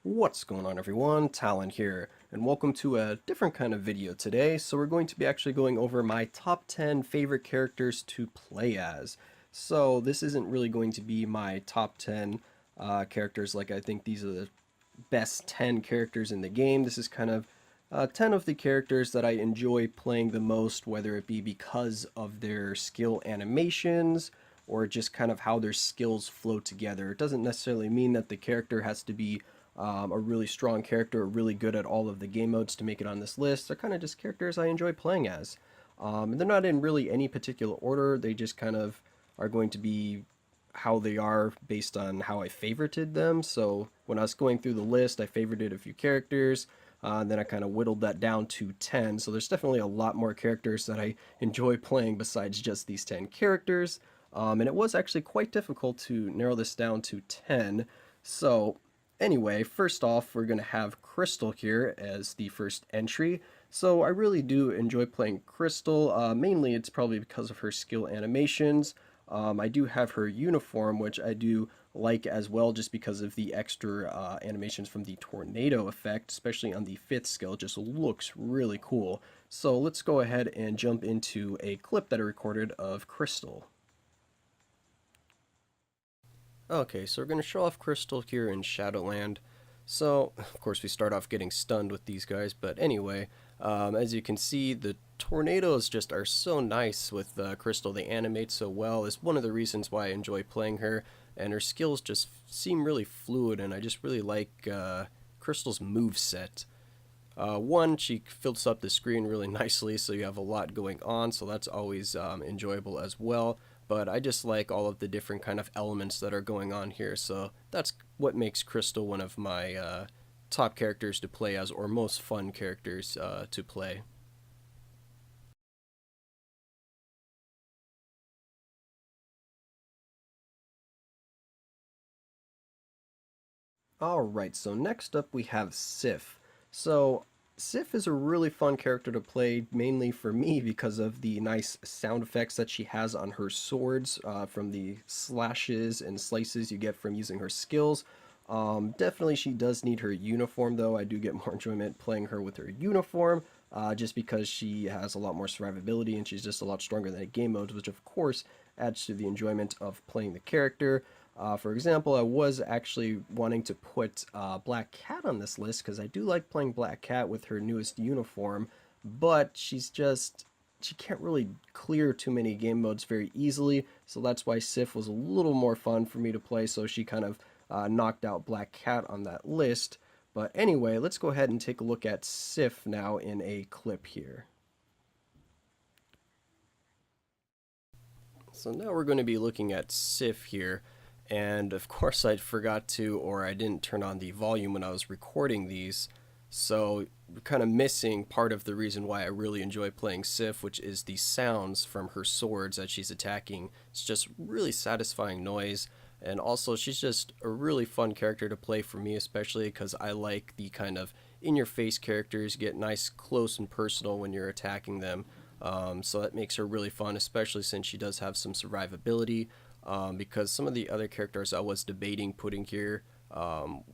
What's going on, everyone? Talen here, and welcome to a different kind of video today. So we're going to be actually going over my top 10 favorite characters to play as. So this isn't really going to be my top 10 characters, like I think these are the best 10 characters in the game. This is kind of 10 of the characters that I enjoy playing the most, whether it be because of their skill animations or just kind of how their skills flow together. It doesn't necessarily mean that the character has to be a really strong character or really good at all of the game modes to make it on this list. They're kind of just characters I enjoy playing as. And they're not in really any particular order. They just kind of are going to be how they are based on how I favorited them. So when I was going through the list, I favorited a few characters. Then I kind of whittled that down to 10. So there's definitely a lot more characters that I enjoy playing besides just these 10 characters. And it was actually quite difficult to narrow this down to 10. So anyway, first off, we're going to have Crystal here as the first entry. So I really do enjoy playing Crystal. Mainly it's probably because of her skill animations. I do have her uniform, which I do like as well, just because of the extra animations from the tornado effect, especially on the 5th skill. It just looks really cool. So let's go ahead and jump into a clip that I recorded of Crystal. Okay, so we're going to show off Crystal here in Shadowland. So, of course, we start off getting stunned with these guys, but anyway, as you can see, the tornadoes just are so nice with Crystal. They animate so well. It's one of the reasons why I enjoy playing her, and her skills just seem really fluid, and I just really like Crystal's move set. One, she fills up the screen really nicely, so you have a lot going on, so that's always enjoyable as well. But I just like all of the different kind of elements that are going on here, so that's what makes Crystal one of my top characters to play as, or most fun characters to play. Alright, so next up we have Sif. So Sif is a really fun character to play, mainly for me because of the nice sound effects that she has on her swords from the slashes and slices you get from using her skills. Definitely she does need her uniform though. I do get more enjoyment playing her with her uniform just because she has a lot more survivability and she's just a lot stronger than the game modes, which of course adds to the enjoyment of playing the character. For example, I was actually wanting to put Black Cat on this list because I do like playing Black Cat with her newest uniform, but she can't really clear too many game modes very easily, so that's why Sif was a little more fun for me to play, so she kind of knocked out Black Cat on that list. But anyway, let's go ahead and take a look at Sif now in a clip here. So now we're going to be looking at Sif here. And of course I forgot to, or I didn't turn on the volume when I was recording these. So we're kind of missing part of the reason why I really enjoy playing Sif, which is the sounds from her swords as she's attacking. It's just really satisfying noise. And also she's just a really fun character to play for me, especially because I like the kind of in-your-face characters, get nice, close, and personal when you're attacking them. So that makes her really fun, especially since she does have some survivability. Because some of the other characters I was debating putting here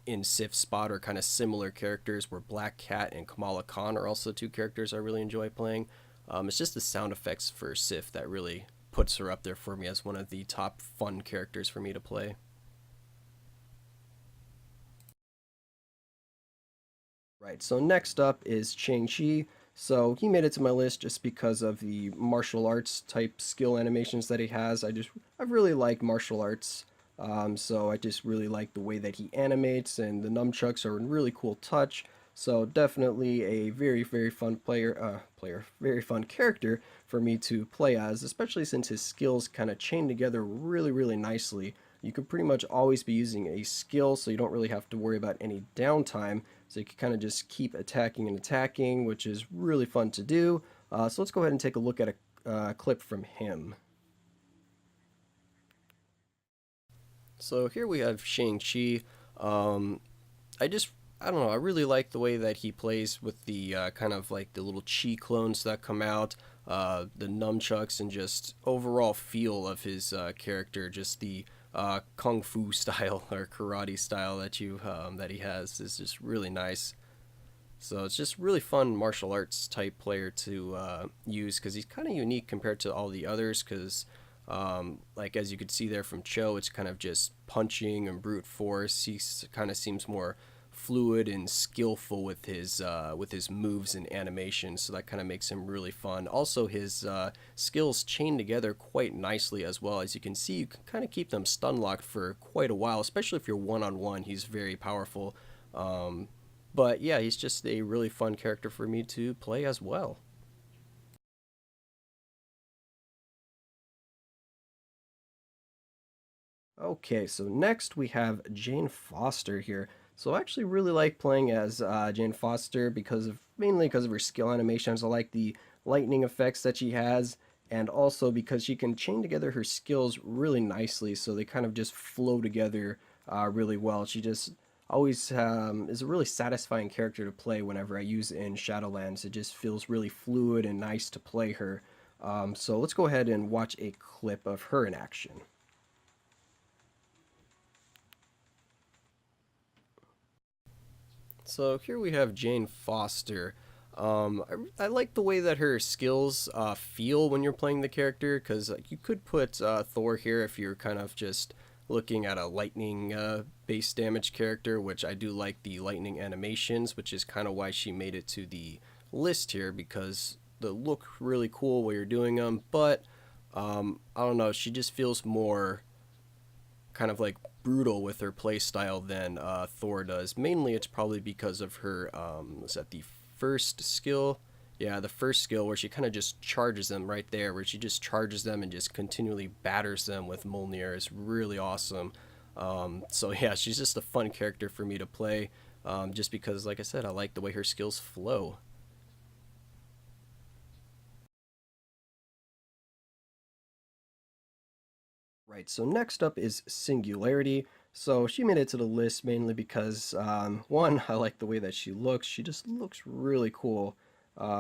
in Sif's spot are kind of similar characters, where Black Cat and Kamala Khan are also two characters I really enjoy playing. It's just the sound effects for Sif that really puts her up there for me as one of the top fun characters for me to play. Right, so next up is Shang-Chi. So he made it to my list just because of the martial arts type skill animations that he has. I really like martial arts. So I just really like the way that he animates, and the nunchucks are a really cool touch. So definitely a very, very fun very fun character for me to play as, especially since his skills kind of chain together really, really nicely. You can pretty much always be using a skill, so you don't really have to worry about any downtime. So you can kind of just keep attacking and attacking, which is really fun to do. So let's go ahead and take a look at a clip from him. So here we have Shang-Chi. Um, I just, I don't know, I really like the way that he plays with the kind of like the little chi clones that come out, the nunchucks, and just overall feel of his character. Just the kung fu style or karate style that that he has is just really nice. So it's just really fun martial arts type player to use because he's kind of unique compared to all the others. Because like as you could see there from Cho, it's kind of just punching and brute force. He kind of seems more fluid and skillful with his moves and animations, so that kind of makes him really fun. Also, his skills chain together quite nicely as well. As you can see, you can kind of keep them stun locked for quite a while, especially if you're one on one. He's very powerful. But yeah, he's just a really fun character for me to play as well. Okay, so next we have Jane Foster here. So I actually really like playing as Jane Foster because of mainly because of her skill animations. I like the lightning effects that she has, and also because she can chain together her skills really nicely, so they kind of just flow together really well. She just always is a really satisfying character to play whenever I use it in Shadowlands. It just feels really fluid and nice to play her. So let's go ahead and watch a clip of her in action. So here we have Jane Foster. I like the way that her skills feel when you're playing the character, because you could put Thor here if you're kind of just looking at a lightning base damage character, which I do like the lightning animations, which is kind of why she made it to the list here, because they look really cool while you're doing them, but I don't know, she just feels more kind of like brutal with her play style than Thor does. Mainly, it's probably because of her. Was that the first skill? Yeah, the first skill where she kind of just charges them right there, where she just charges them and just continually batters them with Mjolnir is really awesome. So yeah, she's just a fun character for me to play, just because, like I said, I like the way her skills flow. Right, so next up is Singularity. So she made it to the list mainly because, one, I like the way that she looks. She just looks really cool.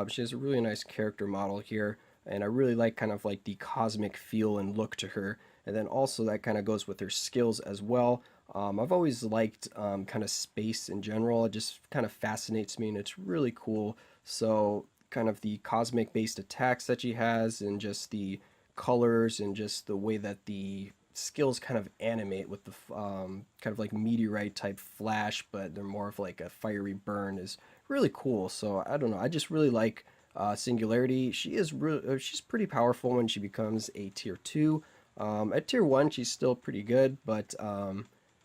She has a really nice character model here, and I really like kind of like the cosmic feel and look to her. And then also that kind of goes with her skills as well. I've always liked kind of space in general. It just kind of fascinates me, and it's really cool. So kind of the cosmic based attacks that she has, and just the colors and just the way that the skills kind of animate with the kind of like meteorite type flash, but they're more of like a fiery burn is really cool. So I don't know. I just really like Singularity. She's pretty powerful when she becomes a tier two. At tier one, she's still pretty good, but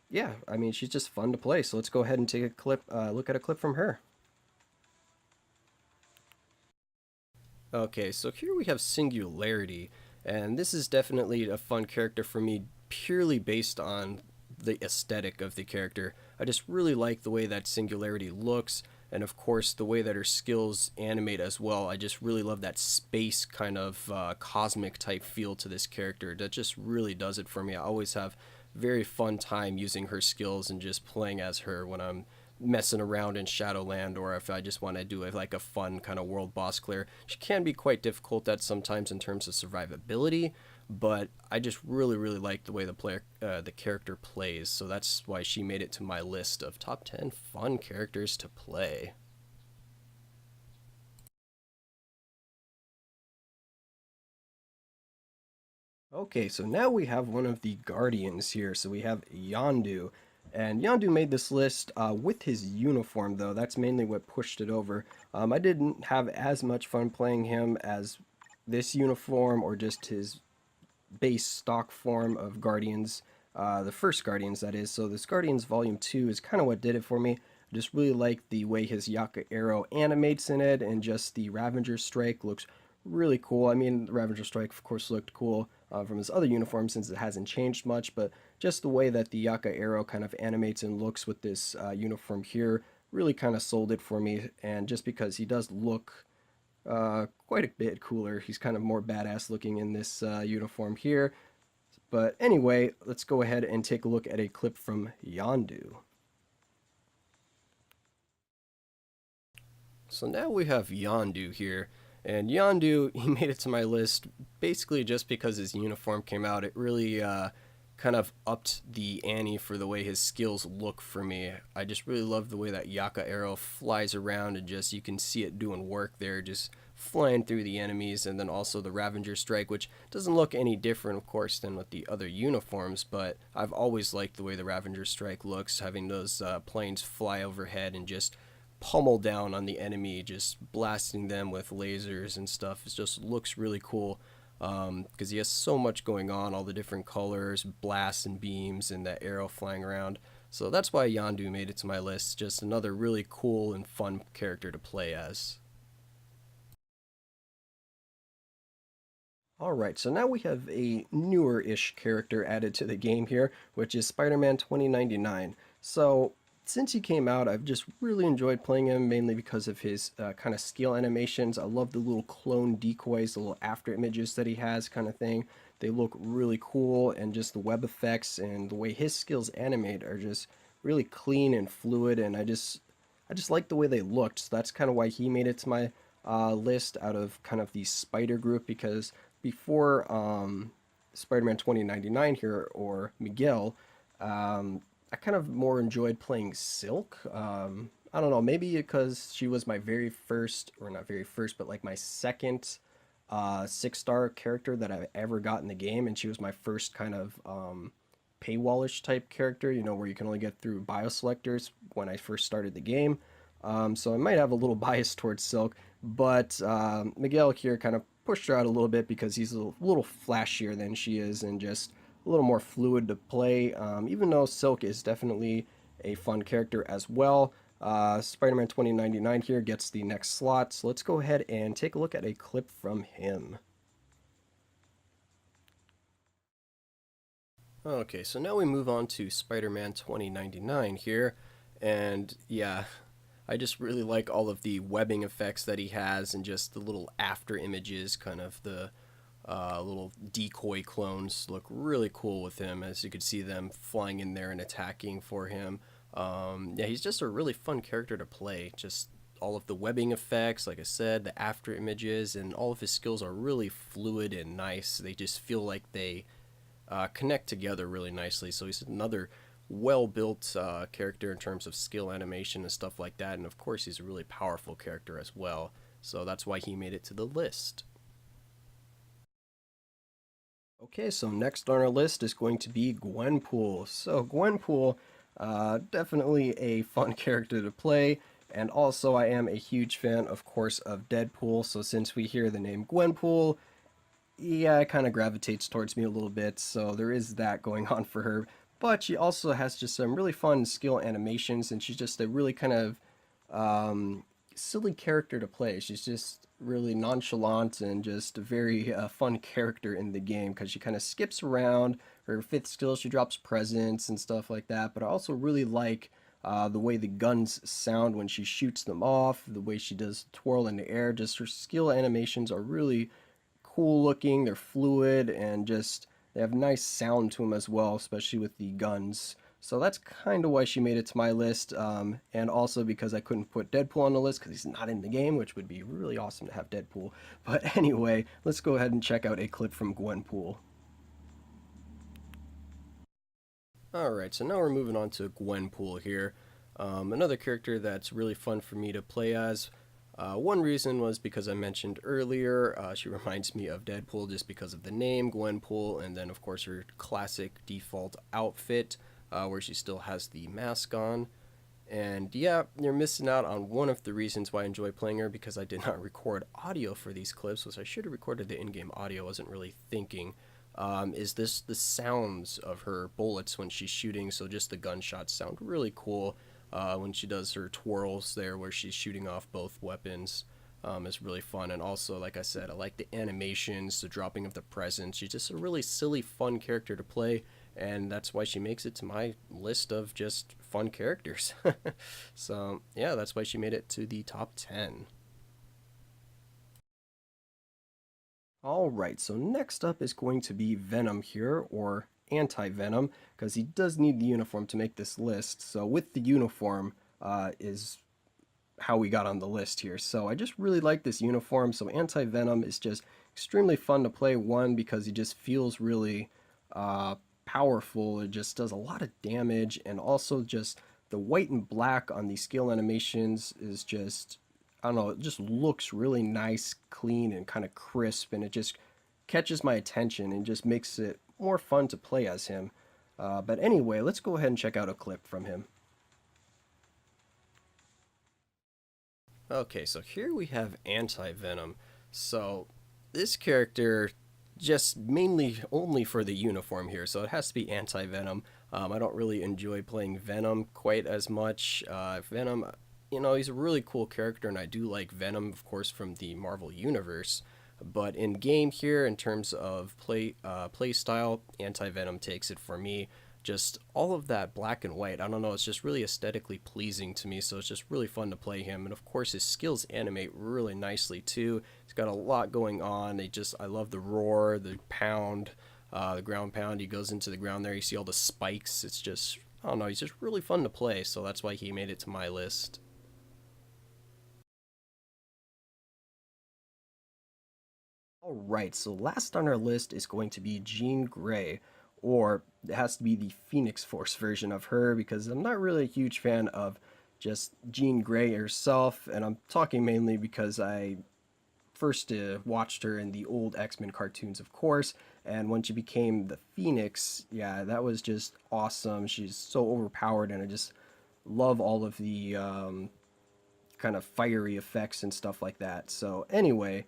yeah, I mean she's just fun to play. So let's go ahead and take a clip, look at a clip from her. Okay, so here we have Singularity, and this is definitely a fun character for me purely based on the aesthetic of the character. I just really like the way that Singularity looks, and of course the way that her skills animate as well. I just really love that space kind of cosmic type feel to this character. That just really does it for me. I always have very fun time using her skills and just playing as her when I'm messing around in Shadowland, or if I just want to do like a fun kind of world boss clear. She can be quite difficult at sometimes in terms of survivability, but I just really like the way the character plays. So that's why she made it to my list of top 10 fun characters to play. Okay, so now we have one of the Guardians here. So we have Yondu. And Yondu made this list with his uniform, though. That's mainly what pushed it over. I didn't have as much fun playing him as this uniform or just his base stock form of Guardians, the first Guardians, that is. So this Guardians Volume 2 is kind of what did it for me. I just really like the way his Yaka arrow animates in it, and just the Ravager strike looks really cool. I mean, the Ravager strike, of course, looked cool from his other uniform since it hasn't changed much, but just the way that the Yaka arrow kind of animates and looks with this uniform here really kind of sold it for me. And just because he does look quite a bit cooler. He's kind of more badass looking in this uniform here. But anyway, let's go ahead and take a look at a clip from Yondu. So now we have Yondu here. And Yondu, he made it to my list basically just because his uniform came out. It really kind of upped the ante for the way his skills look for me. I just really love the way that Yaka arrow flies around and just you can see it doing work there, just flying through the enemies, and then also the Ravager strike, which doesn't look any different, of course, than with the other uniforms, but I've always liked the way the Ravager strike looks, having those planes fly overhead and just pummel down on the enemy, just blasting them with lasers and stuff. It just looks really cool because he has so much going on, all the different colors, blasts and beams, and that arrow flying around. So that's why Yondu made it to my list. Just another really cool and fun character to play as. Alright, so now we have a newer-ish character added to the game here, which is Spider-Man 2099. So, since he came out, I've just really enjoyed playing him, mainly because of his kind of skill animations. I love the little clone decoys, the little after images that he has kind of thing. They look really cool, and just the web effects and the way his skills animate are just really clean and fluid, and I just like the way they looked. So that's kind of why he made it to my list out of kind of the Spider group, because before Spider-Man 2099 here, or Miguel, I kind of more enjoyed playing Silk. I don't know, maybe because she was my very first, or not very first, but like my second 6-star character that I've ever got in the game, and she was my first kind of paywallish type character, you know, where you can only get through bioselectors when I first started the game. So I might have a little bias towards Silk, but Miguel here kind of pushed her out a little bit because he's a little flashier than she is and just a little more fluid to play, even though Silk is definitely a fun character as well. Spider-Man 2099 here gets the next slot, so let's go ahead and take a look at a clip from him. Okay, so now we move on to Spider-Man 2099 here, and yeah, I just really like all of the webbing effects that he has and just the little after images, kind of the little decoy clones look really cool with him, as you could see them flying in there and attacking for him. Yeah, he's just a really fun character to play. Just all of the webbing effects, like I said, the after images, and all of his skills are really fluid and nice. They just feel like they connect together really nicely. So he's another well-built character in terms of skill animation and stuff like that. And of course, he's a really powerful character as well. So that's why he made it to the list. Okay, so next on our list is going to be Gwenpool. So Gwenpool, definitely a fun character to play, and also I am a huge fan, of course, of Deadpool. So since we hear the name Gwenpool, yeah, it kind of gravitates towards me a little bit. So there is that going on for her. But she also has just some really fun skill animations, and she's just a really kind of silly character to play. She's just really nonchalant and just a very fun character in the game because she kind of skips around. Her fifth skill, she drops presents and stuff like that. But I also really like the way the guns sound when she shoots them off, the way she does twirl in the air. Just her skill animations are really cool looking. They're fluid and just they have nice sound to them as well, especially with the guns. So that's kind of why she made it to my list, and also because I couldn't put Deadpool on the list because he's not in the game, which would be really awesome to have Deadpool. But anyway, let's go ahead and check out a clip from Gwenpool. Alright, so now we're moving on to Gwenpool here. Another character that's really fun for me to play as. One reason was because I mentioned earlier, she reminds me of Deadpool just because of the name, Gwenpool, and then of course her classic default outfit, where she still has the mask on. And yeah, you're missing out on one of the reasons why I enjoy playing her, because I did not record audio for these clips, which I should have recorded the in-game audio, I wasn't really thinking. Is this the sounds of her bullets when she's shooting, so just the gunshots sound really cool when she does her twirls there where she's shooting off both weapons. Is really fun, and also, like I said, I like the animations, the dropping of the presents. She's just a really silly, fun character to play, and that's why she makes it to my list of just fun characters. So yeah, that's why she made it to the top 10. Alright, so next up is going to be Venom here, or Anti-Venom, because he does need the uniform to make this list. So with the uniform is how we got on the list here. So I just really like this uniform. So Anti-Venom is just extremely fun to play. One, because he just feels really powerful. It just does a lot of damage, and also just the white and black on these skill animations is just, I don't know, it just looks really nice, clean, and kind of crisp, and it just catches my attention and just makes it more fun to play as him. But anyway, let's go ahead and check out a clip from him. Okay, so here we have Anti-Venom. So this character just mainly only for the uniform here, so it has to be Anti-Venom. I don't really enjoy playing Venom quite as much. Venom, he's a really cool character, and I do like Venom, of course, from the Marvel Universe. But in game here, in terms of play style, Anti-Venom takes it for me. Just all of that black and white, I don't know, it's just really aesthetically pleasing to me, so it's just really fun to play him. And of course his skills animate really nicely too. He's got a lot going on. I love the roar, the pound, the ground pound. He goes into the ground there, you see all the spikes. It's just, I don't know, he's just really fun to play, so that's why he made it to my list. Alright, so last on our list is going to be Jean Grey, or it has to be the Phoenix Force version of her, because I'm not really a huge fan of just Jean Grey herself, and I'm talking mainly because I first watched her in the old X-Men cartoons, of course, and when she became the Phoenix, yeah, that was just awesome. She's so overpowered, and I just love all of the kind of fiery effects and stuff like that. So anyway,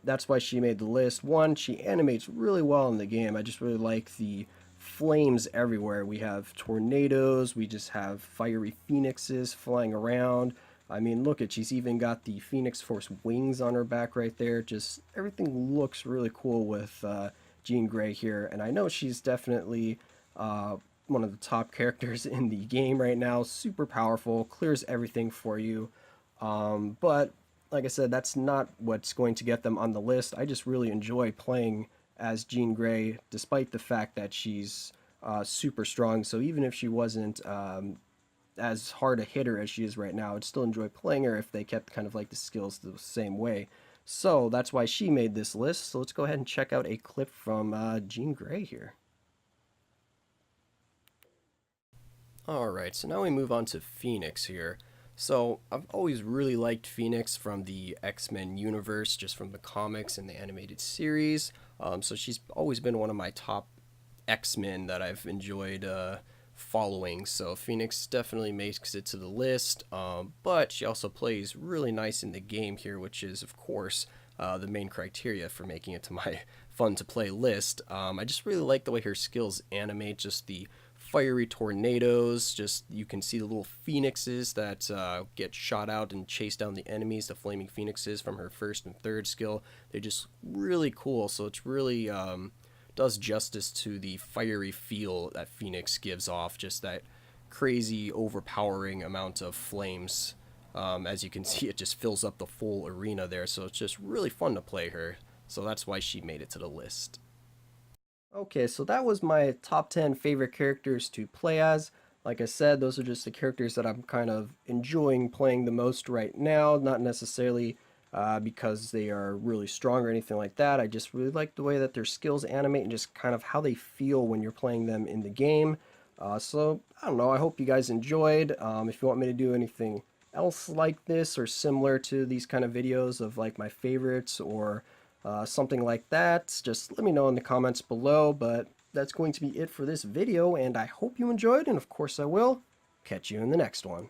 that's why she made the list. One, she animates really well in the game. I just really like the flames everywhere. We have tornadoes, we just have fiery phoenixes flying around. I mean, look at, she's even got the Phoenix Force wings on her back right there. Just everything looks really cool with Jean Grey here, and I know she's definitely one of the top characters in the game right now. Super powerful, clears everything for you. But like I said, that's not what's going to get them on the list. I just really enjoy playing as Jean Grey, despite the fact that she's super strong. So even if she wasn't as hard a hitter as she is right now, I'd still enjoy playing her if they kept kind of like the skills the same way. So that's why she made this list. So let's go ahead and check out a clip from Jean Grey here. Alright, so now we move on to Phoenix here. So I've always really liked Phoenix from the X-Men universe, just from the comics and the animated series. So she's always been one of my top X-Men that I've enjoyed following. So Phoenix definitely makes it to the list, but she also plays really nice in the game here, which is, of course, the main criteria for making it to my fun to play list. I just really like the way her skills animate, just the fiery tornadoes. Just you can see the little phoenixes that get shot out and chase down the enemies, the flaming phoenixes from her first and third skill. They're just really cool, so it's really does justice to the fiery feel that Phoenix gives off, just that crazy overpowering amount of flames. As you can see, it just fills up the full arena there, so it's just really fun to play her, so that's why she made it to the list. Okay, so that was my top 10 favorite characters to play as. Like I said, those are just the characters that I'm kind of enjoying playing the most right now, not necessarily because they are really strong or anything like that. I just really like the way that their skills animate and just kind of how they feel when you're playing them in the game. So, I don't know, I hope you guys enjoyed. If you want me to do anything else like this or similar to these kind of videos of like my favorites or something like that, just let me know in the comments below. But that's going to be it for this video, and I hope you enjoyed, and of course I will catch you in the next one.